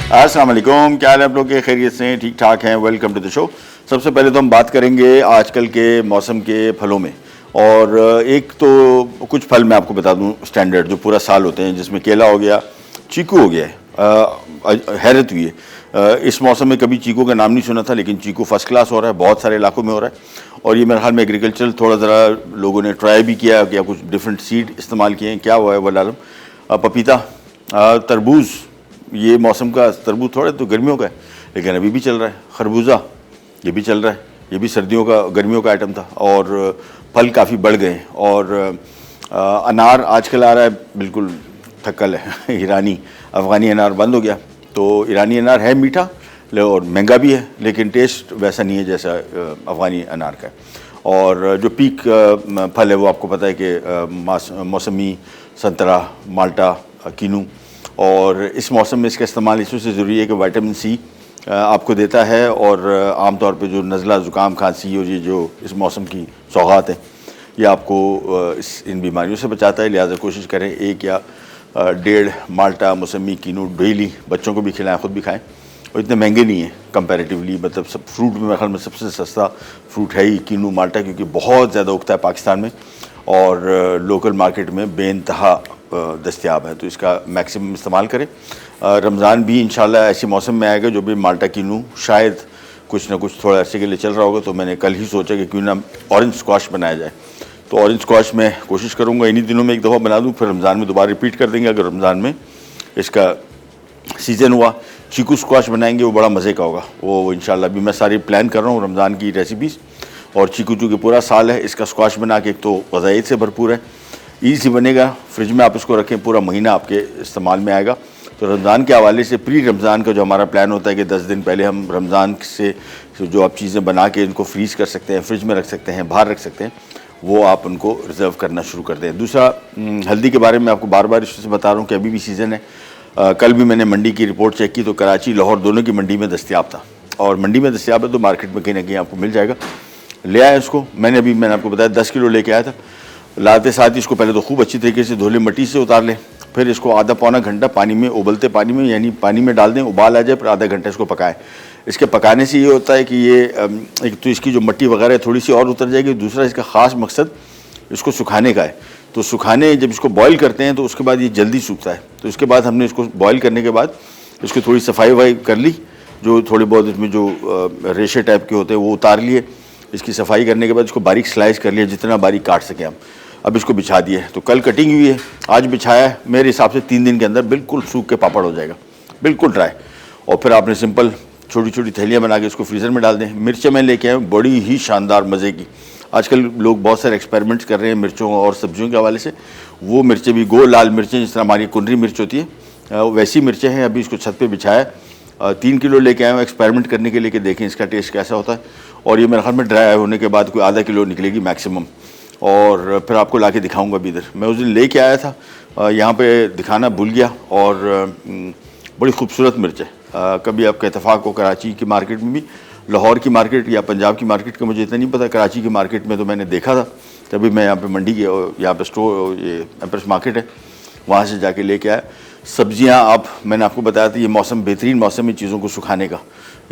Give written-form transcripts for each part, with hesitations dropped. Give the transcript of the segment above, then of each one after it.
अस्सलाम वालेकुम, क्या हाल है आप लोग के? खैरियत से ठीक ठाक हैं? Welcome to the show. सबसे पहले तो हम बात करेंगे आजकल के मौसम के फलों में। और एक तो कुछ फल मैं आपको बता दूं स्टैंडर्ड जो पूरा साल होते हैं, जिसमें केला हो गया, चीकू हो गया है। हैरत हुई है, इस मौसम में कभी चीकू का नाम नहीं सुना था, लेकिन चीकू फर्स्ट क्लास हो रहा है, बहुत सारे इलाकों में हो रहा है। और ये मेरे ख्याल में एग्रीकल्चरल थोड़ा ज़रा लोगों ने ट्राई भी किया, क्या कुछ डिफरेंट सीड इस्तेमाल किए हैं, क्या हुआ है वल्लाह आलम। पपीता, तरबूज, ये मौसम का तरबूज थोड़ा तो गर्मियों का है, लेकिन अभी भी चल रहा है। खरबूजा ये भी चल रहा है, ये भी सर्दियों का गर्मियों का आइटम था। और फल काफ़ी बढ़ गए। और अनार आजकल आ रहा है, बिल्कुल थक्कल है। ईरानी अफ़गानी अनार बंद हो गया, तो ईरानी अनार है मीठा और महंगा भी है, लेकिन टेस्ट वैसा नहीं है जैसा अफ़गानी अनार का है। और जो पीक फल है वो आपको पता है कि मौसमी, संतरा, माल्टा, कीनू। और इस मौसम में इसका इस्तेमाल इससे ज़रूरी है कि विटामिन सी आपको देता है। और आमतौर पे जो नज़ला, ज़ुकाम, खांसी और ये जो इस मौसम की सौगात है, ये आपको इन बीमारियों से बचाता है। लिहाजा कोशिश करें 1 या 1.5 माल्टा, मौसमी, कीनू डेली बच्चों को भी खिलाएं, ख़ुद भी खाएं। और इतने महंगे नहीं है कंपैरेटिवली, मतलब सब फ्रूट में मेरे ख्याल में सबसे सस्ता फ्रूट है ही कीनू, माल्टा, क्योंकि बहुत ज़्यादा उगता है पाकिस्तान में और लोकल मार्केट में बेइंतहा दस्तयाब है। तो इसका मैक्सिमम इस्तेमाल करें। रमज़ान भी इंशाल्लाह ऐसे मौसम में आएगा जो भी माल्टा, कीनू शायद कुछ ना कुछ थोड़ा अर्से के लिए चल रहा होगा। तो मैंने कल ही सोचा कि क्यों ना ऑरेंज स्क्वाश बनाया जाए। तो ऑरेंज स्क्वाश मैं कोशिश करूँगा इन्हीं दिनों में एक दफ़ा बना दूँ, फिर रमज़ान में दोबारा रिपीट कर देंगे अगर रमज़ान में इसका सीज़न हुआ। चीकू स्क्वाश बनाएंगे, वो बड़ा मज़े का होगा वो इंशाल्लाह। अभी मैं सारी प्लान कर रहा हूँ रमज़ान की रेसिपीज़। और चीकू चूँकि पूरा साल है, इसका स्क्वाश बना के एक तो ग़ज़ाइयत से भरपूर है, ईज़ी बनेगा, फ्रिज में आप इसको रखें, पूरा महीना आपके इस्तेमाल में आएगा। तो रमज़ान के हवाले से प्री रमज़ान का जो हमारा प्लान होता है कि 10 दिन पहले हम रमज़ान से जो आप चीज़ें बना के इनको फ्रीज़ कर सकते हैं, फ्रिज में रख सकते हैं, बाहर रख सकते हैं, वो आप उनको रिज़र्व करना शुरू कर दें। दूसरा, हल्दी के बारे में आपको बार बार इससे बता रहा हूँ कि अभी भी सीज़न है। कल भी मैंने मंडी की रिपोर्ट चेक की तो कराची, लाहौर दोनों की मंडी में दस्तयाब था। और मंडी में दस्तयाब है तो मार्केट में कहीं ना कहीं आपको मिल जाएगा। ले आया इसको, मैंने आपको बताया 10 किलो लेके आया था। लाते साथ ही इसको पहले तो खूब अच्छी तरीके से धो लें, मिट्टी से उतार लें, फिर इसको आधा पौना घंटा पानी में, उबलते पानी में, यानी पानी में डाल दें, उबाल आ जाए, फिर आधा घंटा इसको पकाएं। इसके पकाने से ये होता है कि ये एक तो इसकी जो मिट्टी वगैरह थोड़ी सी और उतर जाएगी, दूसरा इसका ख़ास मकसद इसको सुखाने का है। तो सुखाने, जब इसको बॉईल करते हैं तो उसके बाद ये जल्दी सूखता है। तो इसके बाद हमने इसको बॉईल करने के बाद इसको थोड़ी सफाई वफाई कर ली, जो थोड़े बहुत इसमें जो रेशे टाइप के होते हैं वो उतार लिए। इसकी सफाई करने के बाद इसको बारीक स्लाइस कर लिया, जितना बारीक काट सकें हम। अब इसको बिछा दिए, तो कल कटिंग हुई है, आज बिछाया है। मेरे हिसाब से 3 दिन के अंदर बिल्कुल सूख के पापड़ हो जाएगा, बिल्कुल ड्राई। और फिर आपने सिंपल छोटी छोटी थैलियाँ बना के इसको फ्रीज़र में डाल दें। मिर्चें मैं लेके आया हूँ बड़ी ही शानदार मज़े की। आजकल लोग बहुत सारे एक्सपेरिमेंट्स कर रहे हैं मिर्चों और सब्जियों के हवाले से। वो मिर्चें भी गोल लाल मिर्चें, जिस तरह हमारी कुंडरी मिर्च होती है, वैसी मिर्चें हैं। अभी इसको छत पे बिछाया, 3 किलो लेके आया हूँ एक्सपेरिमेंट करने के लिए कि देखें इसका टेस्ट कैसा होता है। और ये मेरे ख्याल में ड्राई होने के बाद कोई आधा किलो निकलेगी मैक्सिमम। और फिर आपको ला के दिखाऊँगा भी इधर। मैं उस दिन ले कर आया था, यहाँ पर दिखाना भूल गया। और बड़ी खूबसूरत मिर्च है। कभी आपका इत्तेफाक हो कराची की मार्केट में भी, लाहौर की मार्केट या पंजाब की मार्केट का मुझे इतना नहीं पता, कराची की मार्केट में तो मैंने देखा था। तभी मैं यहाँ पे मंडी के, यहाँ पे स्टोर, ये एम्प्रेस मार्केट है, वहाँ से जाके लेके आया। सब्जियाँ आप, मैंने आपको बताया था ये मौसम बेहतरीन मौसम है चीज़ों को सुखाने का,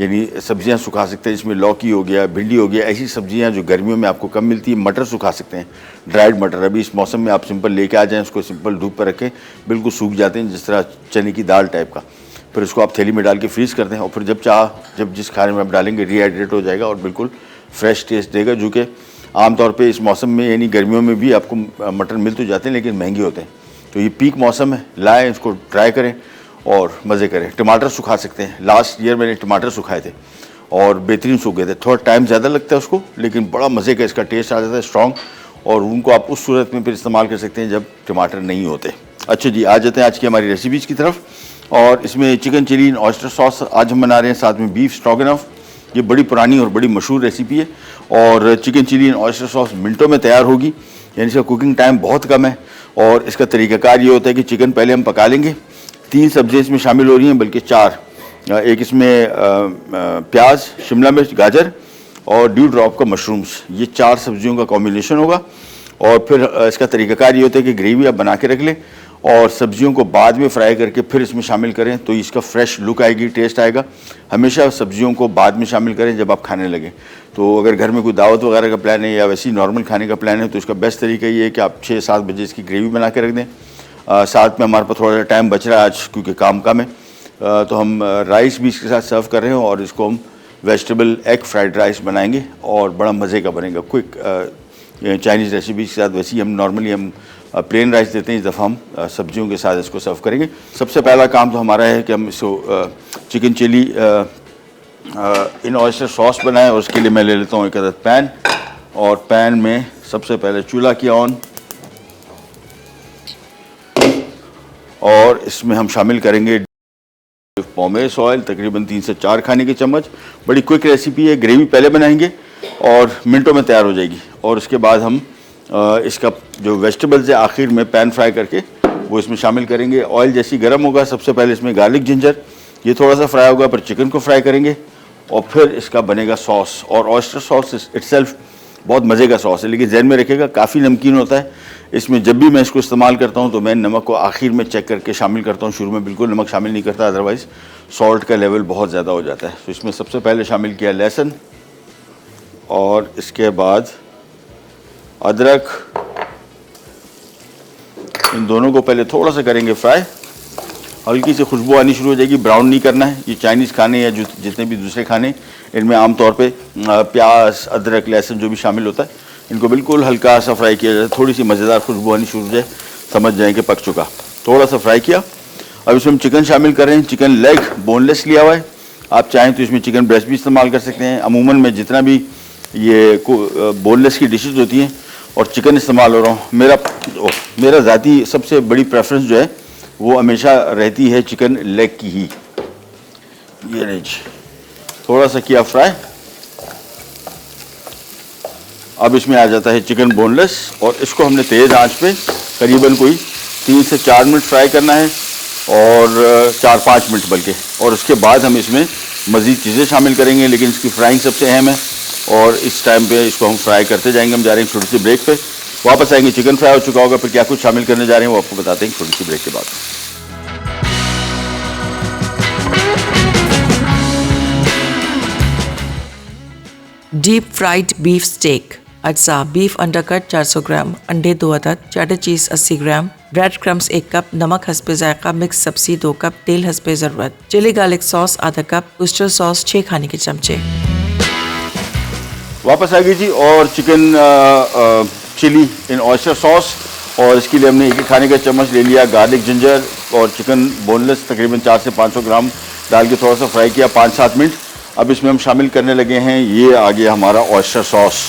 यानी सब्जियाँ सुखा सकते हैं। इसमें लौकी हो गया, भिंडी हो गया, ऐसी सब्जियाँ जो गर्मियों में आपको कम मिलती है। मटर सुखा सकते हैं, ड्राइड मटर। अभी इस मौसम में आप सिंपल लेके आ जाएँ, उसको सिंपल धूप पर रखें, बिल्कुल सूख जाते हैं, जिस तरह चने की दाल टाइप का। फिर उसको आप थैली में डाल के फ्रीज़ करते हैं, और फिर जब जिस खाने में आप डालेंगे रीहाइड्रेट हो जाएगा और बिल्कुल फ्रेश टेस्ट देगा। जो कि आमतौर पे इस मौसम में, यानी गर्मियों में भी आपको मटर मिल तो जाते हैं, लेकिन महंगे होते हैं। तो ये पीक मौसम है, लाएँ, इसको ट्राई करें और मज़े करें। टमाटर सुखा सकते हैं। लास्ट ईयर मैंने टमाटर सुखाए थे और बेहतरीन सूख गए थे। थोड़ा टाइम ज़्यादा लगता है उसको, लेकिन बड़ा मज़े का इसका टेस्ट आ जाता है, स्ट्रॉन्ग। और उनको आप उस सूरत में फिर इस्तेमाल कर सकते हैं जब टमाटर नहीं होते। अच्छा जी, आ जाते हैं आज की हमारी रेसिपीज़ की तरफ। और इसमें chicken chilli and oyster sauce आज हम बना रहे हैं, साथ में बीफ स्ट्रोगनफ। ये बड़ी पुरानी और बड़ी मशहूर रेसिपी है। और chicken chilli and oyster sauce मिनटों में तैयार होगी, यानी इसका कुकिंग टाइम बहुत कम है। और इसका तरीक़ाकार ये होता है कि चिकन पहले हम पका लेंगे। 3 सब्ज़ियाँ इसमें शामिल हो रही हैं, बल्कि 4। एक इसमें प्याज, शिमला मिर्च, गाजर और ड्यू ड्रॉप का मशरूम्स, ये 4 सब्जियों का कॉम्बिनेशन होगा। और फिर इसका तरीक़ाकार ये होता है कि ग्रेवी आप बना के रख लें और सब्जियों को बाद में फ्राई करके फिर इसमें शामिल करें तो इसका फ्रेश लुक आएगी, टेस्ट आएगा। हमेशा सब्जियों को बाद में शामिल करें जब आप खाने लगें। तो अगर घर में कोई दावत वगैरह का प्लान है या वैसे ही नॉर्मल खाने का प्लान है तो इसका बेस्ट तरीका ये है कि आप 6-7 बजे इसकी ग्रेवी बना के रख दें। साथ में हमारे पास थोड़ा सा टाइम बच रहा है आज क्योंकि काम कम है, तो हम राइस भी इसके साथ सर्व कर रहे हैं और इसको हम वेजिटेबल एग फ्राइड राइस बनाएंगे और बड़ा मज़े का बनेगा। क्विक चाइनीज़ रेसिपी के साथ वैसे ही हम नॉर्मली हम प्लेन राइस देते हैं, इस दफ़ा हम सब्जियों के साथ इसको सर्व करेंगे। सबसे पहला काम तो हमारा है कि हम इसको चिकन चिली इन ऑयस्टर सॉस बनाएं और उसके लिए मैं ले लेता हूँ एक अदद पैन, और पैन में सबसे पहले चूल्हा किया ऑन और इसमें हम शामिल करेंगे पॉमेस ऑयल, तकरीबन 3 से 4 खाने के चम्मच। बड़ी क्विक रेसिपी है, ग्रेवी पहले बनाएंगे और मिनटों में तैयार हो जाएगी। और उसके बाद हम इसका जो वेजिटेबल्स है आखिर में पैन फ्राई करके वो इसमें शामिल करेंगे। ऑयल जैसी गर्म होगा सबसे पहले इसमें गार्लिक जिंजर ये थोड़ा सा फ्राई होगा, पर चिकन को फ्राई करेंगे और फिर इसका बनेगा सॉस। और ऑयस्टर सॉस इटसेल्फ बहुत मज़े का सॉस है, लेकिन जहन में रखिएगा काफ़ी नमकीन होता है। इसमें जब भी मैं इसको इस्तेमाल करता हूँ तो मैं नमक को आखिर में चेक करके शामिल करता हूँ, शुरू में बिल्कुल नमक शामिल नहीं करता, अदरवाइज़ सॉल्ट का लेवल बहुत ज़्यादा हो जाता है। तो इसमें सबसे पहले शामिल किया लहसुन और इसके बाद अदरक। इन दोनों को पहले थोड़ा सा करेंगे फ्राई, हल्की सी खुशबू आनी शुरू हो जाएगी। ब्राउन नहीं करना है। ये चाइनीज़ खाने या जो जितने भी दूसरे खाने इनमें आमतौर पे प्याज, अदरक, लहसुन जो भी शामिल होता है इनको बिल्कुल हल्का सा फ्राई किया जाए, थोड़ी सी मज़ेदार खुशबू आनी शुरू हो जाए, समझ जाएँ कि पक चुका। थोड़ा सा फ्राई किया। अब इसमें हम चिकन शामिल कर रहे हैं। चिकन लेग बोनलेस लिया हुआ है, आप चाहें तो इसमें चिकन ब्रेस्ट भी इस्तेमाल कर सकते हैं। अमूमन में जितना भी ये बोनलेस की डिशेज होती हैं और चिकन इस्तेमाल हो रहा हूँ, मेरा ज़ाती सबसे बड़ी प्रेफरेंस जो है वो हमेशा रहती है चिकन लेग की ही। ये नहीं, थोड़ा सा किया फ्राई। अब इसमें आ जाता है चिकन बोनलेस और इसको हमने तेज़ आंच पे करीबन कोई 3 से 4 मिनट फ्राई करना है, और 4-5 मिनट बल्कि। और उसके बाद हम इसमें मज़ीद चीज़ें शामिल करेंगे, लेकिन इसकी फ्राइंग सबसे अहम है और इस टाइम पे इसको हम फ्राई करते जाएंगे। हम जा रहे हैं छोटी सी ब्रेक पे, वापस आएंगे। चिकन फ्राई हो चुका होगा, फिर क्या कुछ शामिल करने जा रहे हैं वो आपको बताते हैं छोटी सी ब्रेक के बाद। डीप फ्राइड बीफ स्टेक अज्जा, बीफ अंडरकट 400 ग्राम, अंडे 2 अदद, चेडर चीज़ 80 ग्राम, ब्रेड क्रम्स 1 कप, नमक हस्बे जायका, मिक्स सब्जी 2 कप, तेल हस्बे ज़रूरत, चिली गार्लिक सॉस आधा कप, उस्टर सॉस 6 खाने के चमचे। वापस आ गई जी। और चिकन चिली इन ऑयस्टर सॉस, और इसके लिए हमने 1 खाने का चम्मच ले लिया गार्लिक जिंजर, और चिकन बोनलेस तकरीबन 400 से 500 ग्राम डाल के थोड़ा सा फ्राई किया 5-7 मिनट। अब इसमें हम शामिल करने लगे हैं, ये आ गया हमारा ऑयस्टर सॉस,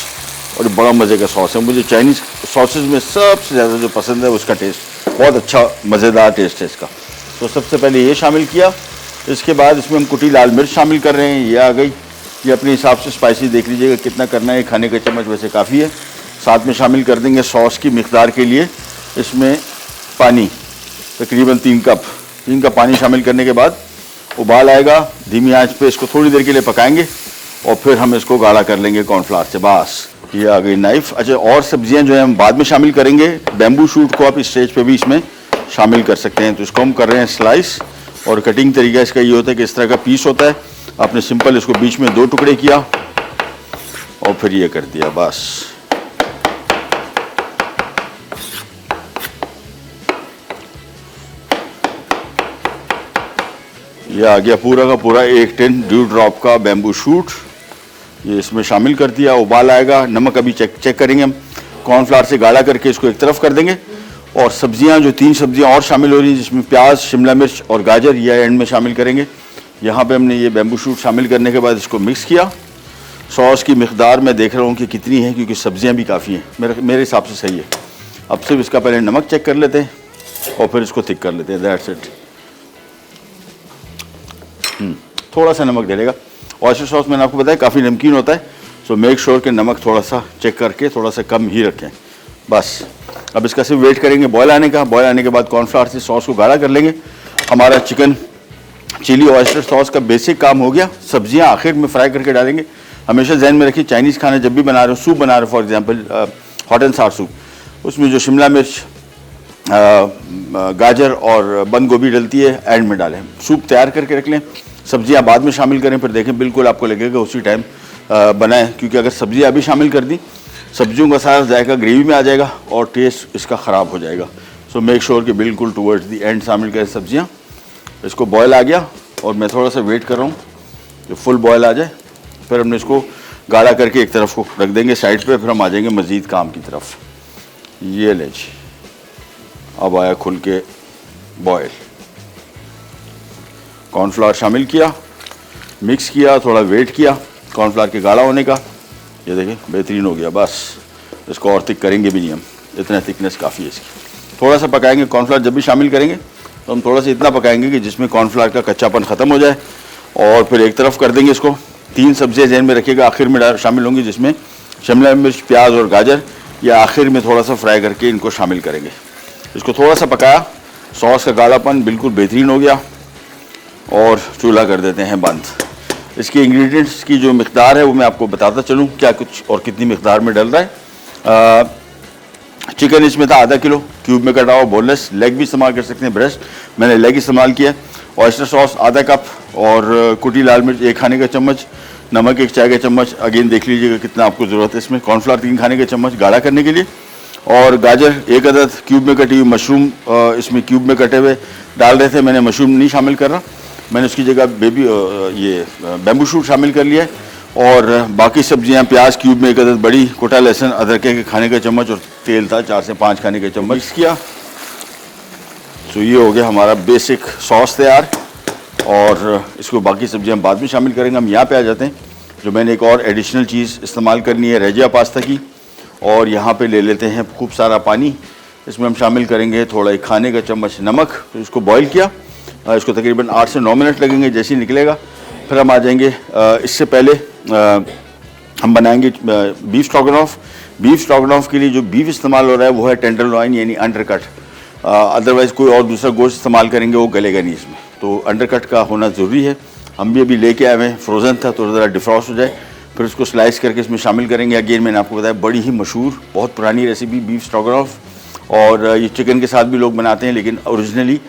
और बड़ा मज़े का सॉस है। मुझे चाइनीज़ सॉसेज में सबसे ज़्यादा जो पसंद है उसका टेस्ट बहुत अच्छा मज़ेदार टेस्ट है इसका। तो सबसे पहले ये शामिल किया। इसके बाद इसमें हम कुटी लाल मिर्च शामिल कर रहे हैं, ये आ गई। ये अपने हिसाब से स्पाइसी देख लीजिएगा कितना करना है, खाने का चम्मच वैसे काफ़ी है। साथ में शामिल कर देंगे सॉस की मिकदार के लिए इसमें पानी, तकरीबन 3 कप पानी शामिल करने के बाद उबाल आएगा, धीमी आंच पे इसको थोड़ी देर के लिए पकाएंगे और फिर हम इसको गाढ़ा कर लेंगे कॉर्नफ्लावर से। बस ये आ गई नाइफ। अच्छा, और सब्जियां जो है हम बाद में शामिल करेंगे। बैम्बू शूट को आप इस स्टेज पे भी इसमें शामिल कर सकते हैं। तो इसको हम कर रहे हैं स्लाइस, और कटिंग तरीका इसका ये होता है कि इस तरह का पीस होता है, आपने सिंपल इसको बीच में 2 टुकड़े किया और फिर ये कर दिया, बस। ये आ गया पूरा का पूरा 1 टिन ड्यू ड्रॉप का बैम्बू शूट, ये इसमें शामिल कर दिया। उबाल आएगा, नमक अभी चेक करेंगे हम। कॉर्नफ्लावर से गाढ़ा करके इसको एक तरफ कर देंगे, और सब्जियां जो 3 सब्जियां और शामिल हो रही हैं जिसमें प्याज, शिमला मिर्च और गाजर, ये एंड में शामिल करेंगे। यहाँ पे हमने ये बैम्बू शूट शामिल करने के बाद इसको मिक्स किया। सॉस की मिकदार मैं देख रहा हूँ कि कितनी है, क्योंकि सब्जियाँ भी काफ़ी हैं, मेरे हिसाब से सही है। अब सिर्फ इसका पहले नमक चेक कर लेते हैं और फिर इसको थिक कर लेते हैं, दैट्स इट। थोड़ा सा नमक डालेगा। ऑयस्टर सॉस मैंने आपको बताया काफ़ी नमकीन होता है, सो मेक श्योर कि नमक थोड़ा सा चेक करके थोड़ा सा कम ही रखें, बस। अब इसका सिर्फ वेट करेंगे बॉयल आने का। बॉयल आने के बाद कॉर्नफ्लावर से सॉस को गाढ़ा कर लेंगे। हमारा चिकन चिली ऑयस्टर सॉस का बेसिक काम हो गया। सब्जियां आखिर में फ्राई करके डालेंगे। हमेशा जहन में रखिए, चाइनीज़ खाना जब भी बना रहे हो, सूप बना रहे हो फॉर एग्जांपल हॉट एंड सार सूप, उसमें जो शिमला मिर्च, गाजर और बंद गोभी डलती है, एंड में डालें। सूप तैयार करके रख लें, सब्जियां बाद में शामिल करें, फिर देखें बिल्कुल आपको लगेगा उसी टाइम बनाएं, क्योंकि अगर सब्जियां अभी शामिल कर दी, सब्जियों का सारा जायका ग्रेवी में आ जाएगा और टेस्ट इसका ख़राब हो जाएगा। सो मेक श्योर कि बिल्कुल टुवर्ड्स दी एंड शामिल करें सब्जियां। इसको बॉयल आ गया और मैं थोड़ा सा वेट कर रहा हूँ जो फुल बॉयल आ जाए, फिर हमने इसको गाढ़ा करके एक तरफ को रख देंगे साइड पे, फिर हम आ जाएंगे मज़ीद काम की तरफ। ये ले जी, अब आया खुल के बॉयल। कॉर्नफ्लावर शामिल किया, मिक्स किया, थोड़ा वेट किया कॉर्नफ्लावर के गाढ़ा होने का। ये देखिए बेहतरीन हो गया। बस इसको और थिक करेंगे भी नहीं हम, इतना थिकनेस काफ़ी है इसकी। थोड़ा सा पकाएंगे, कॉर्नफ्लावर जब भी शामिल करेंगे तो हम थोड़ा सा इतना पकाएंगे कि जिसमें कॉर्नफ्लावर का कच्चापन ख़त्म हो जाए, और फिर एक तरफ कर देंगे इसको। 3 सब्जियां जहन में रखिएगा आखिर में शामिल होंगी, जिसमें शिमला मिर्च, प्याज और गाजर, या आखिर में थोड़ा सा फ्राई करके इनको शामिल करेंगे। इसको थोड़ा सा पकाया, सॉस का गाढ़ापन बिल्कुल बेहतरीन हो गया, और चूल्हा कर देते हैं बंद। इसके इंग्रेडिएंट्स की जो मिक़दार है वो मैं आपको बताता चलूँ क्या कुछ और कितनी मिक़दार में डल रहा है। चिकन इसमें था आधा किलो, क्यूब में कटा हुआ, बोनलेस। लेग भी इस्तेमाल कर सकते हैं, ब्रेस्ट, मैंने लेग इस्तेमाल किया। ऑयस्टर सॉस आधा कप, और कुटी लाल मिर्च 1 खाने का चम्मच, नमक 1 चाय का चम्मच, अगेन देख लीजिएगा कितना आपको ज़रूरत है इसमें। कॉर्नफ्लावर 3 खाने के चम्मच गाढ़ा करने के लिए, और गाजर 1 अदद, क्यूब में कटी हुई मशरूम इसमें क्यूब में कटे हुए डाल रहे थे, मैंने मशरूम नहीं शामिल कर रहा, मैंने उसकी जगह ये बैम्बू शूट शामिल कर लिया है। और बाकी सब्जियां, प्याज क्यूब में 1 अदद बड़ी, कोटा लहसुन अदरक के खाने का चम्मच, और तेल था 4 से 5 खाने के चम्मच मिक्स किया। तो ये हो गया हमारा बेसिक सॉस तैयार, और इसको बाकी सब्जियां बाद में शामिल करेंगे। हम यहाँ पे आ जाते हैं, जो मैंने एक और एडिशनल चीज़ इस्तेमाल करनी है रेजिया पास्ता की, और यहाँ पे ले लेते हैं खूब सारा पानी। इसमें हम शामिल करेंगे थोड़ा 1 खाने का चम्मच नमक। तो इसको बॉईल किया, इसको तकरीबन 8 से 9 मिनट लगेंगे जैसे ही निकलेगा। फिर हम आ जाएंगे, इससे पहले हम बनाएंगे बीफ स्ट्रोगनॉफ। बीफ स्ट्रोगनॉफ के लिए जो बीफ इस्तेमाल हो रहा है वो है टेंडरलॉइन, यानी अंडरकट। अदरवाइज़ कोई और दूसरा गोश्त इस्तेमाल करेंगे वो गलेगा नहीं इसमें, तो अंडरकट का होना ज़रूरी है। हम भी अभी लेके आए हैं, फ्रोज़न था तो ज़रा डिफ्रॉस्ट हो जाए, फिर उसको स्लाइस करके इसमें शामिल करेंगे। अगेन मैंने आपको बताया बड़ी ही मशहूर, बहुत पुरानी रेसिपी बीफ स्ट्रोगनॉफ, और ये चिकन के साथ भी लोग बनाते हैं, लेकिन ओरिजिनली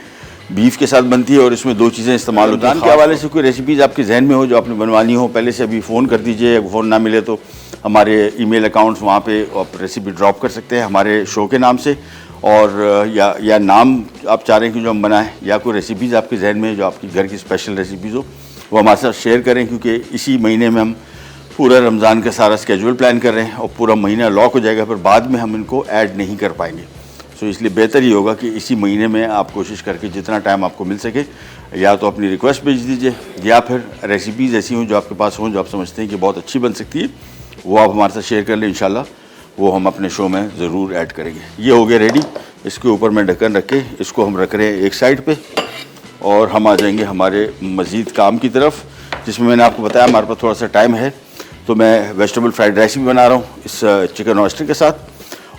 बीफ के साथ बनती है, और इसमें 2 चीज़ें इस्तेमाल होती हैं। के हवाले से कोई रेसिपीज़ आपके जहन में हो जो आपने बनवानी हो, पहले से अभी फ़ोन कर दीजिए। फ़ोन ना मिले तो हमारे ईमेल अकाउंट्स, वहाँ पे आप रेसिपी ड्रॉप कर सकते हैं हमारे शो के नाम से, और या नाम आप चाह रहे हैं कि जो हम बनाएं, या कोई रेसिपीज़ आपके जहन में जो आपकी घर की स्पेशल रेसिपीज़ हो, वो हमारे साथ शेयर करें, क्योंकि इसी महीने में हम पूरा रमज़ान का सारा स्केड्यूल प्लान कर रहे हैं, और पूरा महीना लॉक हो जाएगा, फिर बाद में हम इनको ऐड नहीं कर पाएंगे। सो इसलिए बेहतर ही होगा कि इसी महीने में आप कोशिश करके जितना टाइम आपको मिल सके, या तो अपनी रिक्वेस्ट भेज दीजिए, या फिर रेसिपीज़ ऐसी हों जो आपके पास हों, जो आप समझते हैं कि बहुत अच्छी बन सकती है, वो आप हमारे साथ शेयर कर लें। इंशाल्लाह वो हम अपने शो में ज़रूर ऐड करेंगे। ये हो गया रेडी। इसके ऊपर मैं ढक्कन रख के इसको हम रख रहे हैं एक साइड पे, और हम आ जाएंगे हमारे मज़ीद काम की तरफ, जिसमें मैंने आपको बताया हमारे पास थोड़ा सा टाइम है। तो मैं वेजिटेबल फ्राइड राइस भी बना रहा हूँ इस चिकन ऑयस्टर के साथ,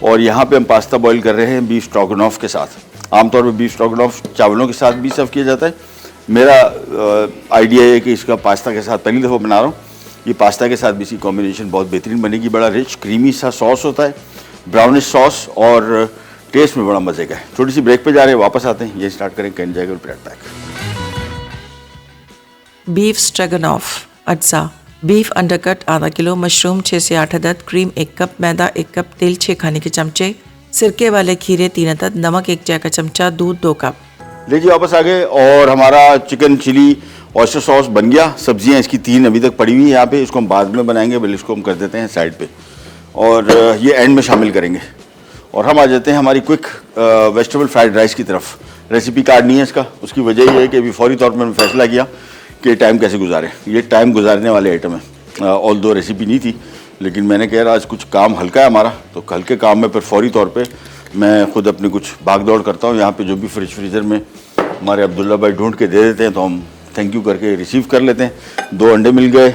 और यहाँ पे हम पास्ता बॉईल कर रहे हैं बीफ स्ट्रोगनॉफ के साथ। आमतौर पर बीफ स्ट्रोगनॉफ चावलों के साथ भी सर्व किया जाता है। मेरा आइडिया है कि इसका पास्ता के साथ पहली दफ़ा बना रहा हूँ। ये पास्ता के साथ भी इसकी कॉम्बिनेशन बहुत बेहतरीन बनेगी। बड़ा रिच क्रीमी सा सॉस होता है, ब्राउनिश सॉस, और टेस्ट में बड़ा मज़े का है। छोटी सी ब्रेक पे जा रहे हैं, वापस आते हैं, ये स्टार्ट करें, कैन जाएगा ब्रेड पैक। बीफ स्ट्रोगनॉफ अज्जा। बीफ अंडरकट आधा किलो, मशरूम 6 से 8 अदद, क्रीम 1 कप, मैदा 1 कप, तेल 6 खाने के चमचे, सिरके वाले खीरे 3 अदद, नमक 1 चाय का चमचा, दूध 2 कप। लीजिए वापस आ गए, और हमारा चिकन चिली ऑयस्टर सॉस बन गया। सब्जियां इसकी 3 अभी तक पड़ी हुई हैं यहाँ पे, इसको हम बाद में बनाएंगे, बल्कि इसको हम कर देते हैं साइड पे, और ये एंड में शामिल करेंगे। और हम आ जाते हैं हमारी क्विक वेजिटेबल फ्राइड राइस की तरफ। रेसिपी कार्ड नहीं है इसका, उसकी वजह ये है कि अभी फौरी तौर पर मैंने फैसला किया कि टाइम कैसे गुजारें। ये टाइम गुजारने वाले आइटम है, ऑल दो रेसिपी नहीं थी, लेकिन मैंने कहा आज कुछ काम हल्का है हमारा, तो हल्के काम में फिर फौरी तौर पे मैं खुद अपनी कुछ भाग दौड़ करता हूँ। यहाँ पे जो भी फ्रीज़र में हमारे अब्दुल्ला भाई ढूंढ के दे देते हैं, तो हम थैंक यू करके रिसीव कर लेते हैं। 2 अंडे मिल गए,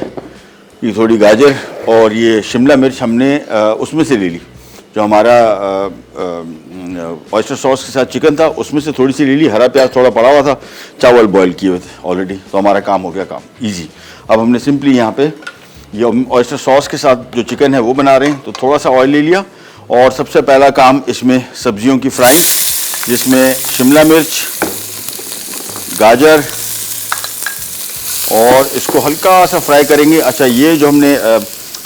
ये थोड़ी गाजर, और ये शिमला मिर्च हमने उसमें से ले ली, जो हमारा ऑयस्टर सॉस के साथ चिकन था उसमें से थोड़ी सी ले ली। हरा प्याज थोड़ा पड़ा हुआ था, चावल बॉईल किए हुए थे ऑलरेडी, तो हमारा काम हो गया काम ईजी। अब हमने सिंपली यहाँ पे ये ऑयस्टर सॉस के साथ जो चिकन है वो बना रहे हैं, तो थोड़ा सा ऑयल ले लिया, और सबसे पहला काम इसमें सब्जियों की फ्राइंग, जिसमें शिमला मिर्च, गाजर, और इसको हल्का सा फ्राई करेंगे। अच्छा, ये जो हमने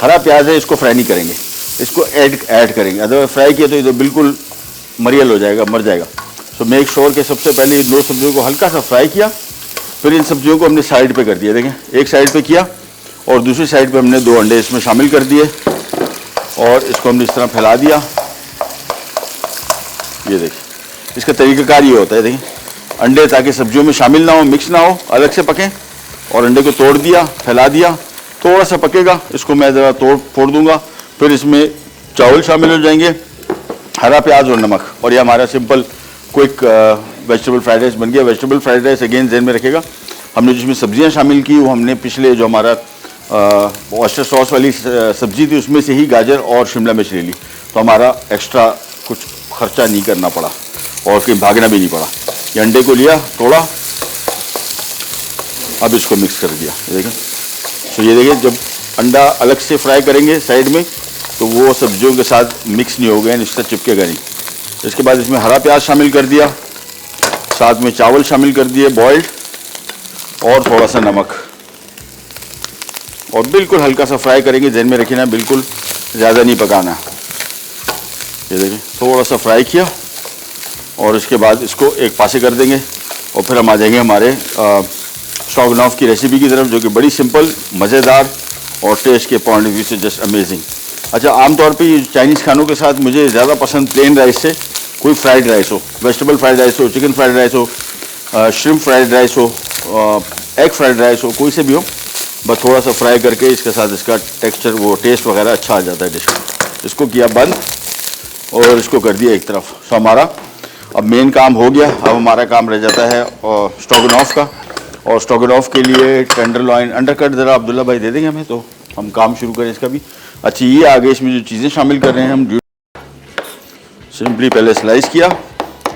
हरा प्याज है इसको फ्राई नहीं करेंगे, इसको ऐड करेंगे। अगर फ्राई किया तो ये तो बिल्कुल मरियल हो जाएगा, मर जाएगा। तो मेक श्योर के सबसे पहले इन दो सब्जियों को हल्का सा फ्राई किया, फिर इन सब्जियों को हमने साइड पे कर दिया। देखें, एक साइड पे किया और दूसरी साइड पे हमने 2 अंडे इसमें शामिल कर दिए और इसको हमने इस तरह फैला दिया। ये देखिए, इसका तरीक़ाकार ये होता है। देखिए, अंडे ताकि सब्जियों में शामिल ना हो, मिक्स ना हो, अलग से पकें, और अंडे को तोड़ दिया, फैला दिया, थोड़ा सा पकेगा, इसको मैं ज़रा फोड़ दूंगा, फिर इसमें चावल शामिल हो जाएंगे, हरा प्याज और नमक, और ये हमारा simple quick vegetable fried rice बन गया। वेजिटेबल फ्राइड राइस अगेन ज़हन में रखेगा, हमने जिसमें सब्जियां शामिल की वो हमने पिछले जो हमारा ऑयस्टर सॉस वाली सब्जी थी उसमें से ही गाजर और शिमला मिर्च ले ली, तो हमारा एक्स्ट्रा कुछ खर्चा नहीं करना पड़ा और कहीं भागना भी नहीं पड़ा। ये अंडे को लिया, तोड़ा, अब इसको मिक्स कर दिया। देखें, तो ये देखिए, जब अंडा अलग से फ्राई करेंगे साइड में तो वो सब्जियों के साथ मिक्स नहीं होगा, इससे चिपकेगा नहीं। इसके बाद इसमें हरा प्याज शामिल कर दिया, साथ में चावल शामिल कर दिए बॉइल्ड, और थोड़ा सा नमक, और बिल्कुल हल्का सा फ्राई करेंगे। ध्यान में रखिए ना, बिल्कुल ज़्यादा नहीं पकाना। ये देखिए, थोड़ा सा फ्राई किया और इसके बाद इसको एक पासे कर देंगे और फिर हम आ जाएंगे हमारे स्ट्रोगनॉफ की रेसिपी की तरफ, जो कि बड़ी सिंपल, मज़ेदार और टेस्ट के पॉइंट ऑफ व्यू से जस्ट अमेजिंग। अच्छा, आमतौर पे ये चाइनीज़ खानों के साथ मुझे ज़्यादा पसंद प्लेन राइस से कोई फ्राइड राइस हो, वेजिटेबल फ्राइड राइस हो, चिकन फ्राइड राइस हो, श्रिम्प फ्राइड राइस हो, एग फ्राइड राइस हो, कोई से भी हो, बस थोड़ा सा फ्राई करके इसके साथ इसका टेक्सचर, वो टेस्ट वगैरह अच्छा आ जाता है डिश का। इसको किया बंद और इसको कर दिया एक तरफ। तो हमारा अब मेन काम हो गया। अब हमारा काम रह जाता है स्ट्रोगनॉफ का, और स्ट्रोगनॉफ के लिए टेंडरलॉइन अंडरकट ज़रा अब्दुल्ला भाई दे देंगे हमें, तो हम काम शुरू करें इसका भी। अच्छा, ये आगे इसमें जो चीज़ें शामिल कर रहे हैं हम, सिंपली पहले स्लाइस किया,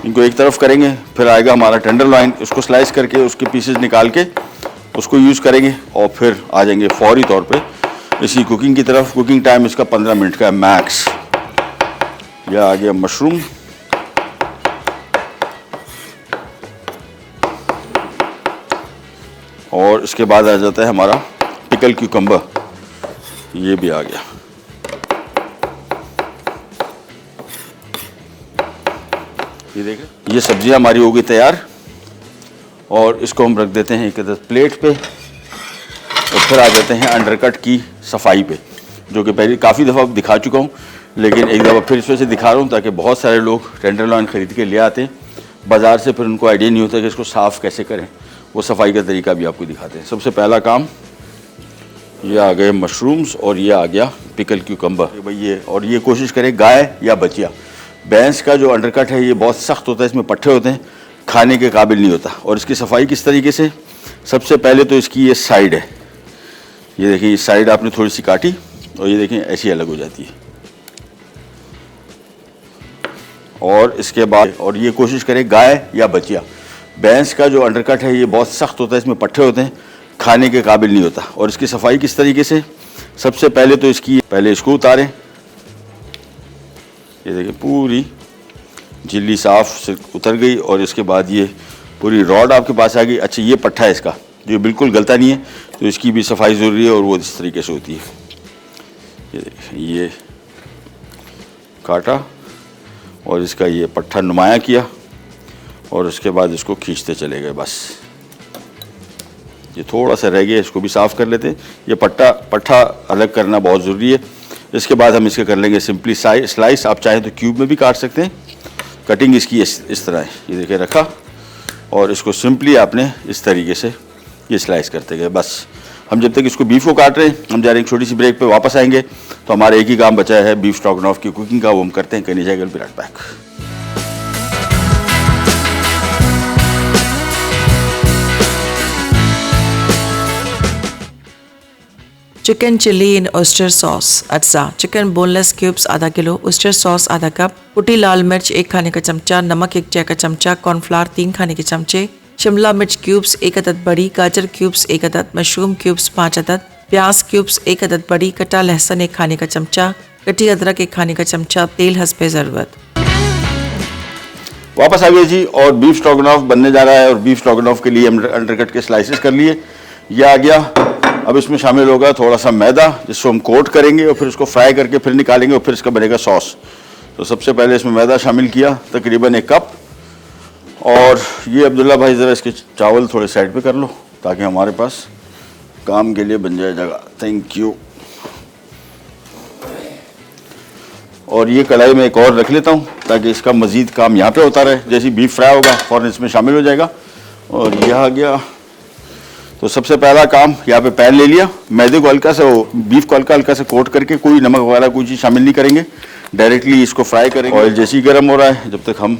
इनको एक तरफ करेंगे, फिर आएगा हमारा टेंडरलॉइन, उसको स्लाइस करके उसके पीसेस निकाल के उसको यूज़ करेंगे, और फिर आ जाएंगे फौरी तौर पे इसकी कुकिंग की तरफ। कुकिंग टाइम इसका 15 मिनट का है मैक्स। यह आ गया मशरूम, और इसके बाद आ जाता है हमारा पिकल क्यूकम्बर, ये भी आ गया। ये देखें, ये सब्जियां हमारी हो गई तैयार, और इसको हम रख देते हैं एक प्लेट पे, और फिर आ जाते हैं अंडरकट की सफाई पे, जो कि पहले काफ़ी दफ़ा दिखा चुका हूँ, लेकिन एक दफ़ा फिर इस वजह से दिखा रहा हूँ ताकि बहुत सारे लोग टेंडरलॉइन ख़रीद के ले आते हैं बाज़ार से, फिर उनको आइडिया नहीं होता कि इसको साफ़ कैसे करें। वो सफाई का तरीका भी आपको दिखाते हैं। सबसे पहला काम, ये आ गए मशरूम्स और ये आ गया पिकल क्यूकम्बर भाई। ये और ये कोशिश करें गाय या बचिया, भैंस का जो अंडरकट है ये बहुत सख्त होता है, इसमें पट्टे होते हैं, खाने के काबिल नहीं होता। और इसकी सफाई किस तरीके से, सबसे पहले तो इसकी ये साइड है, ये देखिए, ये साइड आपने थोड़ी सी काटी और ये देखें ऐसी अलग हो जाती है। और इसके बाद, और ये कोशिश करें गाय या बचिया, भैंस का जो अंडरकट है ये बहुत सख्त होता है, इसमें पट्टे होते हैं, खाने के काबिल नहीं होता। और इसकी सफाई किस तरीके से, सबसे पहले तो पहले इसको उतारें, ये देखिए पूरी झिल्ली साफ से उतर गई, और इसके बाद ये पूरी रॉड आपके पास आ गई। अच्छा, ये पट्टा है इसका जो बिल्कुल गलता नहीं है, तो इसकी भी सफाई ज़रूरी है, और वो इस तरीके से होती है। ये देखिए, ये काटा और इसका ये पट्टा नुमाया किया, और उसके बाद इसको खींचते चले गए। बस ये थोड़ा सा रह गया, इसको भी साफ़ कर लेते हैं। ये पट्टा अलग करना बहुत ज़रूरी है। इसके बाद हम इसके कर लेंगे सिंपली स्लाइस। आप चाहें तो क्यूब में भी काट सकते हैं। कटिंग इसकी इस तरह है, ये देखिए रखा, और इसको सिंपली आपने इस तरीके से ये स्लाइस करते गए। बस हम जब तक इसको बीफ को काट रहे हैं, हम जा रहे हैं एक छोटी सी ब्रेक पे, वापस आएंगे तो हमारा एक ही काम बचा है बीफ स्ट्रोगनॉफ की कुकिंग का, वो हम करते हैं। कहीं जाएगा, विराट बैक। चिकन चिल्ली इन ऑयस्टर सॉस। अच्छा, चिकन बोनलेस क्यूब्स आधा किलो, ऑयस्टर सॉस आधा कप, कुटी लाल मिर्च 1 खाने का चमचा, नमक 1 चाय का चमचा, कॉर्नफ्लावर 3 खाने के चमचे, शिमला मिर्च क्यूब्स 1 अदद बड़ी, गाजर क्यूब्स 1 अदद, मशरूम क्यूब्स 5 अदद, प्याज क्यूब्स 1 अदद बड़ी, कटा लहसुन 1 खाने का चमचा, कटी अदरक 1 खाने का चमचा, तेल हस्बे ज़रूरत। वापस आ गए जी और बीफ स्ट्रोगनॉफ बनने जा रहा है और बीफ स्ट्रोगनॉफ के लिए हम अंडरकट के स्लाइसेस कर लिए। ये आ गया। अब इसमें शामिल होगा थोड़ा सा मैदा जिसको हम कोट करेंगे और फिर उसको फ्राई करके फिर निकालेंगे और फिर इसका बनेगा सॉस। तो सबसे पहले इसमें मैदा शामिल किया तकरीबन 1 कप। और ये अब्दुल्ला भाई ज़रा इसके चावल थोड़े साइड पे कर लो ताकि हमारे पास काम के लिए बन जाए जगह। Thank you. और ये कढ़ाई में एक और रख लेता हूँ ताकि इसका मज़ीद काम यहाँ पे होता रहे। जैसे ही बीफ फ्राई होगा फ़ौरन इसमें शामिल हो जाएगा। और यह आ गया। तो सबसे पहला काम यहाँ पे पैन ले लिया, मैदे को हल्का सा बीफ को हल्का हल्का से कोट करके, कोई नमक वगैरह कोई चीज़ शामिल नहीं करेंगे, डायरेक्टली इसको फ्राई करेंगे। ऑयल जैसे ही गर्म हो रहा है जब तक हम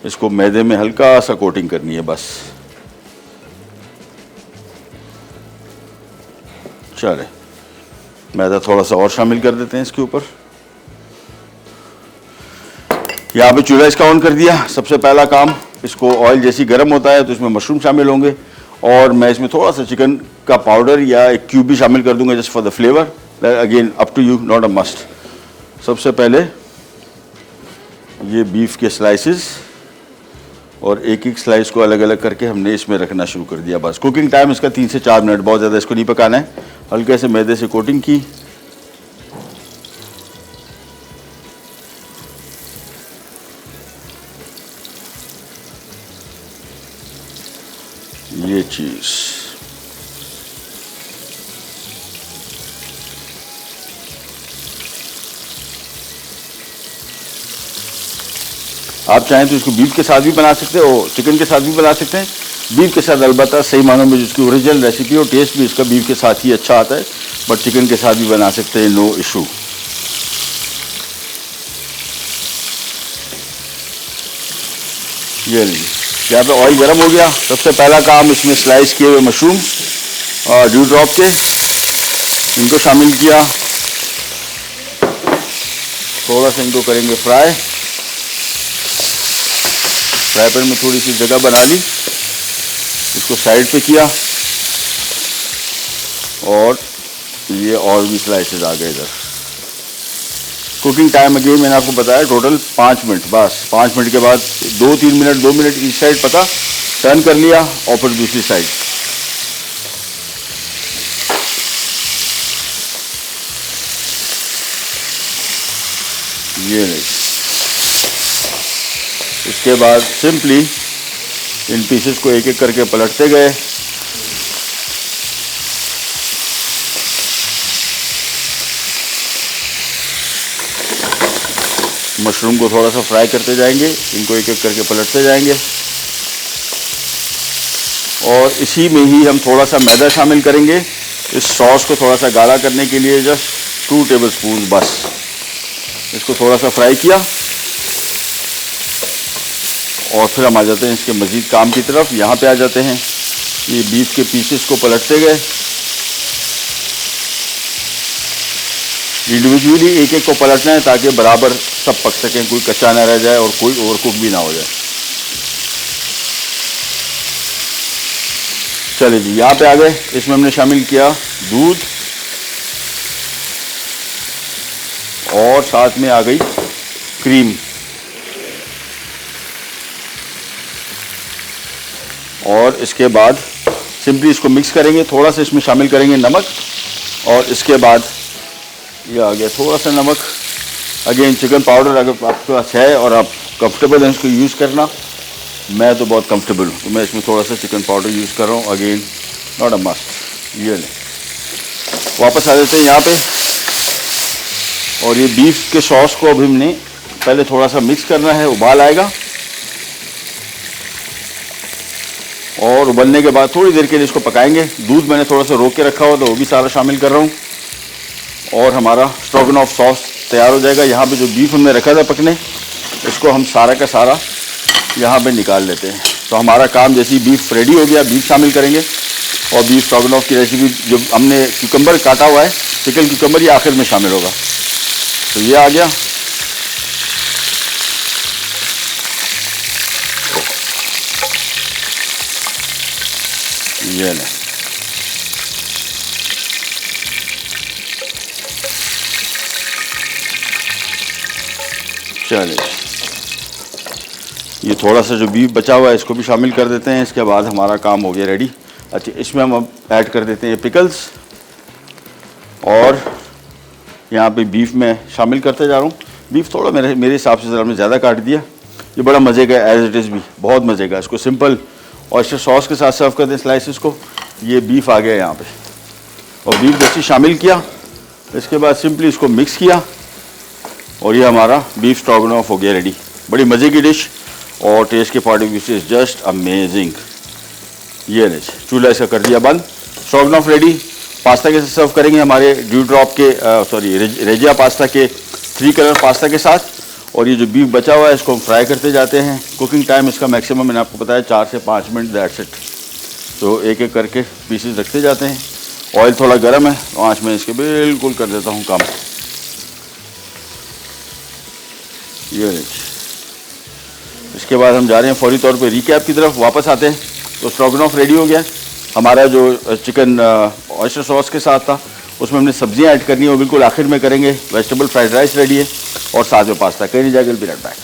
इसको मैदे में हल्का सा कोटिंग करनी है बस। चले मैदा थोड़ा सा और शामिल कर देते हैं इसके ऊपर। यहाँ पे चूल्हा इसका ऑन कर दिया। सबसे पहला काम, इसको ऑयल जैसी गर्म होता है तो इसमें मशरूम शामिल होंगे और मैं इसमें थोड़ा सा चिकन का पाउडर या एक क्यूब भी शामिल कर दूंगा just for the flavour. Again up to you, not a must. सबसे पहले ये बीफ के स्लाइसेस और एक एक स्लाइस को अलग अलग करके हमने इसमें रखना शुरू कर दिया। बस कुकिंग टाइम इसका 3 से 4 मिनट, बहुत ज़्यादा इसको नहीं पकाना है। हल्के से मैदे से कोटिंग की। ये चीज़ आप चाहें तो इसको बीफ के साथ भी बना सकते हो, चिकन के साथ भी बना सकते हैं। बीफ के साथ अलबत्ता सही मानों में जिसकी ओरिजिनल रेसिपी और टेस्ट भी इसका बीफ के साथ ही अच्छा आता है, बट चिकन के साथ भी बना सकते हैं, नो इशू। ये लीजिए, यहाँ पे ऑयल गर्म हो गया। सबसे पहला काम, इसमें स्लाइस किए हुए मशरूम और ड्यू ड्रॉप के इनको शामिल किया। थोड़ा सा इनको करेंगे फ्राई। फ्राई पैन में थोड़ी सी जगह बना ली, इसको साइड पे किया और ये और भी स्लाइसेस आ गए इधर। कुकिंग टाइम अगेन मैंने आपको बताया टोटल 5 मिनट। बस 5 मिनट के बाद 2-3 मिनट, 2 मिनट ईच साइड पका, टर्न कर लिया और फिर दूसरी साइड। ये नहीं, इसके बाद सिंपली इन पीसेस को एक एक करके पलटते गए। मशरूम को थोड़ा सा फ्राई करते जाएंगे, इनको एक एक करके पलटते जाएंगे और इसी में ही हम थोड़ा सा मैदा शामिल करेंगे इस सॉस को थोड़ा सा गाढ़ा करने के लिए। जस्ट 2 टेबलस्पून बस। इसको थोड़ा सा फ्राई किया और फिर हम आ जाते हैं इसके मज़ीद काम की तरफ। यहाँ पे आ जाते हैं, ये बीफ के पीसेस को पलटते गए, इंडिविजुअली एक एक को पलटना है ताकि बराबर सब पक सकें, कोई कच्चा ना रह जाए और कोई ओवरकुक भी ना हो जाए। चलिए जी, यहाँ पे आ गए। इसमें हमने शामिल किया दूध और साथ में आ गई क्रीम और इसके बाद सिंपली इसको मिक्स करेंगे। थोड़ा सा इसमें शामिल करेंगे नमक और इसके बाद ये आ गया थोड़ा सा नमक। अगेन चिकन पाउडर अगर आपके पास है और आप कंफर्टेबल हैं इसको यूज़ करना, मैं तो बहुत कंफर्टेबल हूँ तो मैं इसमें थोड़ा सा चिकन पाउडर यूज़ कर रहा हूँ। Again not a must. ये लें, वापस आ जाते हैं यहाँ पे और ये बीफ के सॉस को अभी हमने पहले थोड़ा सा मिक्स करना है। उबाल आएगा और उबलने के बाद थोड़ी देर के लिए इसको पकाएंगे। दूध मैंने थोड़ा सा रोक के रखा हुआ था, वो भी सारा शामिल कर रहा हूँ और हमारा स्ट्रोगनॉफ सॉस तैयार हो जाएगा। यहाँ पे जो बीफ हमने रखा था पकने, इसको हम सारा का सारा यहाँ पे निकाल लेते हैं। तो हमारा काम जैसे ही बीफ रेडी हो गया, बीफ शामिल करेंगे और बीफ स्ट्रोगनॉफ की रेसिपी जो हमने क्यूकम्बर काटा हुआ है, पिकल क्यूकम्बर, ये आखिर में शामिल होगा। तो ये आ गया। ये लें, चलिए ये थोड़ा सा जो बीफ बचा हुआ है इसको भी शामिल कर देते हैं। इसके बाद हमारा काम हो गया रेडी। अच्छा, इसमें हम अब ऐड कर देते हैं पिकल्स और यहाँ पे बीफ में शामिल करते जा रहा हूँ। बीफ थोड़ा मेरे हिसाब से ज़रा हमने ज़्यादा काट दिया। ये बड़ा मज़े का एज इट इज़ भी बहुत मज़े का। इसको सिंपल ऑयस्टर सॉस के साथ सर्व कर दें स्लाइसिस को। ये बीफ आ गया यहाँ पे और बीफ जैसे शामिल किया, इसके बाद सिंपली इसको मिक्स किया और ये हमारा बीफ स्ट्रोगनॉफ हो गया रेडी। बड़ी मज़े की डिश और टेस्ट के पॉइंट ऑफ व्यू से इज़ जस्ट अमेजिंग। ये नहीं, चूल्हा इसका कर दिया बंद। Stroganoff ready. पास्ता के साथ सर्व करेंगे हमारे ड्यू ड्रॉप के रेजिया पास्ता के 3 कलर पास्ता के साथ। और ये जो बीफ बचा हुआ है इसको हम फ्राई करते जाते हैं। कुकिंग टाइम इसका मैक्सिमम मैंने आपको बताया 4 से 5 मिनट, दैट्स इट। तो एक एक करके पीसेस रखते जाते हैं। ऑयल थोड़ा गर्म है तो आँच में इसके बिल्कुल कर देता हूँ कम। ये इसके बाद हम जा रहे हैं फौरी तौर पे रिकैप की तरफ वापस आते हैं। तो स्ट्रोगनॉफ रेडी हो गया। हमारा जो चिकन ऑयस्टर सॉस के साथ था उसमें हमने सब्जियां ऐड करनी है, वो बिल्कुल आखिर में करेंगे। वेजिटेबल फ्राइड राइस रेडी है और साथ में पास्ता। कहीं नहीं जाएगा, will be right back.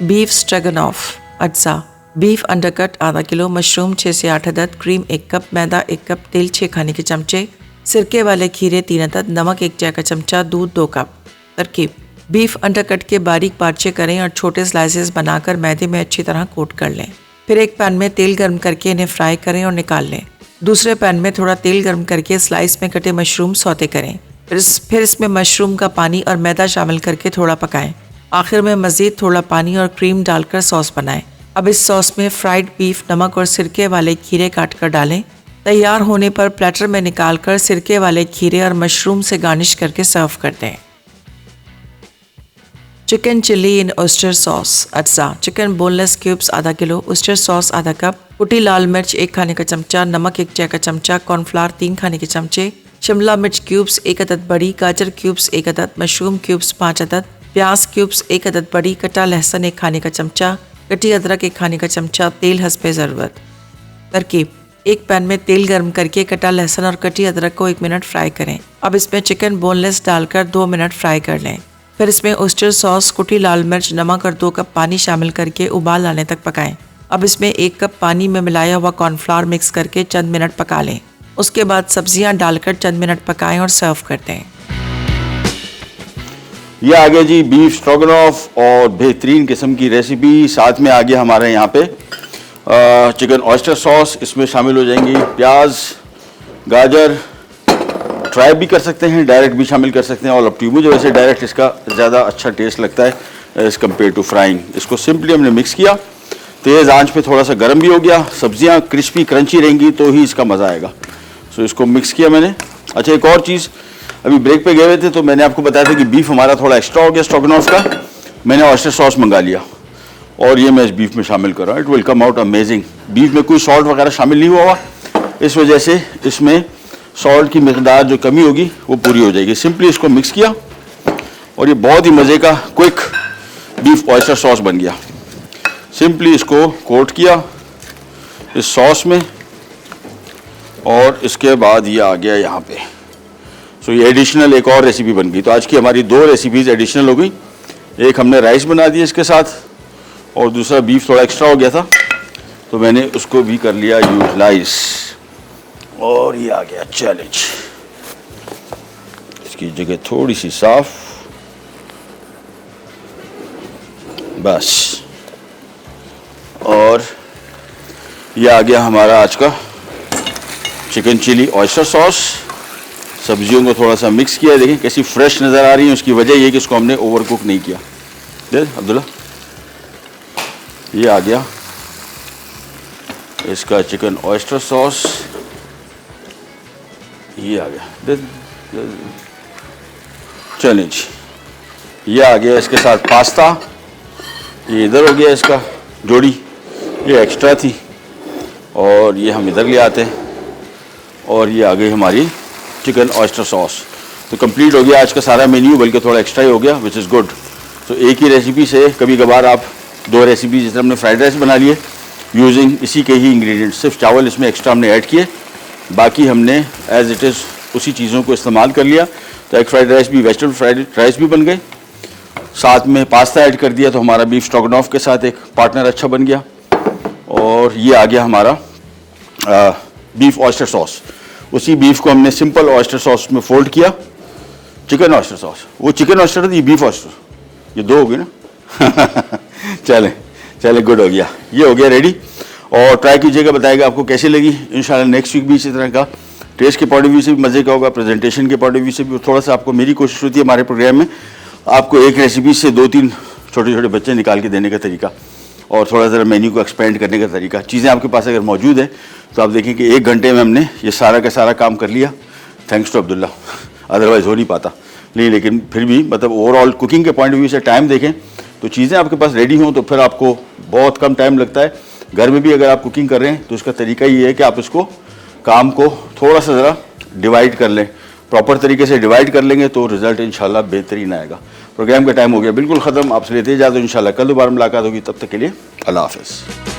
Beef stroganoff अज्जा। बीफ अंडरकट आधा किलो, मशरूम 6 से 8 अदद, क्रीम 1 कप, मैदा 1 कप, तेल 6 खाने के चमचे, सिरके वाले खीरे 3 अदद, नमक 1 चाय का चमचा, दूध 2 कप। तरकीब: बीफ अंडरकट के बारीक पार्चे करें और छोटे स्लाइसेस बनाकर मैदे में अच्छी तरह कोट कर लें। फिर एक पैन में तेल गर्म करके इन्हें फ्राई करें और निकाल लें। दूसरे पैन में थोड़ा तेल गर्म करके स्लाइस में कटे मशरूम सौते करें। फिर इसमें मशरूम का पानी और मैदा शामिल करके थोड़ा पकाएं। आखिर में मज़ीद थोड़ा पानी और क्रीम डालकर सॉस बनाएं। अब इस सॉस में फ्राइड बीफ, नमक और सिरके वाले खीरे काट कर डालें। तैयार होने पर प्लेटर में निकालकर सिरके वाले खीरे और मशरूम से गार्निश करके सर्व कर दें। चिकन चिल्ली इन ऑयस्टर सॉस अज्जा। चिकन बोनलेस क्यूब्स आधा किलो, ऑयस्टर सॉस आधा कप, कुटी लाल मिर्च 1 खाने का चमचा, नमक 1 चाय का चमचा, कॉर्नफ्लावर 3 खाने के चमचे, शिमला मिर्च क्यूब्स 1 अदद बड़ी, गाजर क्यूब्स 1 अदद, मशरूम क्यूब्स 5 अदद, प्याज क्यूब्स 1 अदद बड़ी, कटा लहसुन 1 खाने का चमचा, कटी अदरक 1 खाने का चमचा, तेल हस्बे ज़रूरत। तरकीब: एक पैन में तेल गर्म करके कटा लहसुन और कटी अदरक को 1 मिनट फ्राई करें। अब इसमें चिकन बोनलेस डालकर 2 मिनट फ्राई कर लें। फिर इसमें ऑयस्टर सॉस, कुटी लाल मिर्च, नमक और 2 कप पानी शामिल करके उबाल आने तक पकाएं। अब इसमें 1 कप पानी में मिलाया हुआ कॉर्नफ्लावर मिक्स करके चंद मिनट पका लें। उसके बाद सब्जियां डालकर चंद मिनट पकाएं और सर्व कर दें। ये आ गया जी बीफ स्ट्रोगनॉफ और बेहतरीन किस्म की रेसिपी। साथ में आ गया हमारे यहाँ पे चिकन ऑयस्टर सॉस। इसमें शामिल हो जाएंगी प्याज, गाजर, फ्राई भी कर सकते हैं, डायरेक्ट भी शामिल कर सकते हैं। All up to you. मुझे वैसे डायरेक्ट इसका ज़्यादा अच्छा टेस्ट लगता है एज़ कम्पेयर टू फ्राइंग। इसको सिंपली हमने मिक्स किया, तेज़ आंच पे थोड़ा सा गर्म भी हो गया। सब्जियां क्रिस्पी क्रंची रहेंगी तो ही इसका मज़ा आएगा। सो इसको मिक्स किया मैंने। अच्छा, एक और चीज़, अभी ब्रेक पे गए हुए थे तो मैंने आपको बताया था कि बीफ हमारा थोड़ा एक्स्ट्रा हो गया स्ट्रोगनॉफ का। मैंने ऑयस्टर सॉस मंगा लिया और ये मैं इस बीफ में शामिल कर रहा हूँ। It will come out amazing. Beef में कोई सॉल्ट वगैरह शामिल नहीं हुआ, इस वजह से इसमें सॉल्ट की मिकदार जो कमी होगी वो पूरी हो जाएगी। सिंपली इसको मिक्स किया और ये बहुत ही मज़े का क्विक बीफ ऑयस्टर सॉस बन गया। सिंपली इसको कोट किया इस सॉस में और इसके बाद ये आ गया यहाँ पे। सो ये एडिशनल एक और रेसिपी बन गई। तो आज की हमारी 2 रेसिपीज़ एडिशनल हो गई। एक हमने राइस बना दिया इसके साथ और दूसरा बीफ थोड़ा एक्स्ट्रा हो गया था तो मैंने उसको भी कर लिया यूटिलाइज। और ये आ गया चैलेंज। इसकी जगह थोड़ी सी साफ, बस। और ये आ गया हमारा आज का चिकन चिली ऑयस्टर सॉस। सब्जियों को थोड़ा सा मिक्स किया, देखें कैसी फ्रेश नज़र आ रही है। उसकी वजह ये कि इसको हमने ओवर कुक नहीं किया। देख अब्दुल्ला, ये आ गया इसका चिकन ऑयस्टर सॉस। ये आ गया चैलेंज। ये आ गया इसके साथ पास्ता। ये इधर हो गया इसका जोड़ी, ये एक्स्ट्रा थी और ये हम इधर ले आते हैं। और ये आ गई हमारी चिकन ऑयस्टर सॉस। तो कंप्लीट हो गया आज का सारा मेन्यू, बल्कि थोड़ा एक्स्ट्रा ही हो गया, विच इज़ गुड। तो एक ही रेसिपी से कभी कभार आप 2 रेसिपी, जैसे हमने फ्राइड राइस बना लिए यूजिंग इसी के ही इंग्रेडिएंट्स, सिर्फ चावल इसमें एक्स्ट्रा हमने ऐड किए, बाकी हमने एज इट इज़ उसी चीज़ों को इस्तेमाल कर लिया। तो एग फ्राइड राइस भी, वेजिटेबल फ्राइड राइस भी बन गए, साथ में पास्ता ऐड कर दिया तो हमारा बीफ स्ट्रोगनॉफ के साथ एक पार्टनर अच्छा बन गया। और ये आ गया हमारा बीफ ऑयस्टर सॉस। उसी बीफ को हमने सिंपल ऑयस्टर सॉस में फोल्ड किया, चिकन ऑयस्टर सॉस, वो चिकन ऑयस्टर था, ये बीफ ऑयस्टर, ये दो हो गए ना चले गुड हो गया, ये हो गया रेडी। और ट्राई कीजिएगा, बताइएगा आपको कैसी लगी। इंशाल्लाह नेक्स्ट वीक भी इसी तरह का टेस्ट के पॉइंट ऑफ व्यू से भी मज़े का होगा, प्रेजेंटेशन के पॉइंट ऑफ व्यू से भी। थोड़ा सा आपको, मेरी कोशिश होती है हमारे प्रोग्राम में आपको एक रेसिपी से 2-3 छोटे छोटे बच्चे निकाल के देने का तरीका, और थोड़ा ज़रा मेन्यू को एक्सपेंड करने का तरीका। चीज़ें आपके पास अगर मौजूद है तो आप देखें कि 1 घंटे में हमने ये सारा का सारा काम कर लिया, थैंक्स टू अब्दुल्ला, अदरवाइज़ हो नहीं पाता। नहीं, लेकिन फिर भी मतलब ओवरऑल कुकिंग के पॉइंट ऑफ व्यू से टाइम देखें तो चीज़ें आपके पास रेडी हों तो फिर आपको बहुत कम टाइम लगता है। घर में भी अगर आप कुकिंग कर रहे हैं तो उसका तरीका ये है कि आप इसको काम को थोड़ा सा ज़रा डिवाइड कर लें, प्रॉपर तरीके से डिवाइड कर लेंगे तो रिजल्ट इंशाल्लाह बेहतरीन आएगा। प्रोग्राम का टाइम हो गया बिल्कुल ख़त्म, आपसे लेते जाते इंशाल्लाह कल दोबारा मुलाकात होगी, तब तक के लिए अल्लाह हाफ़िज़।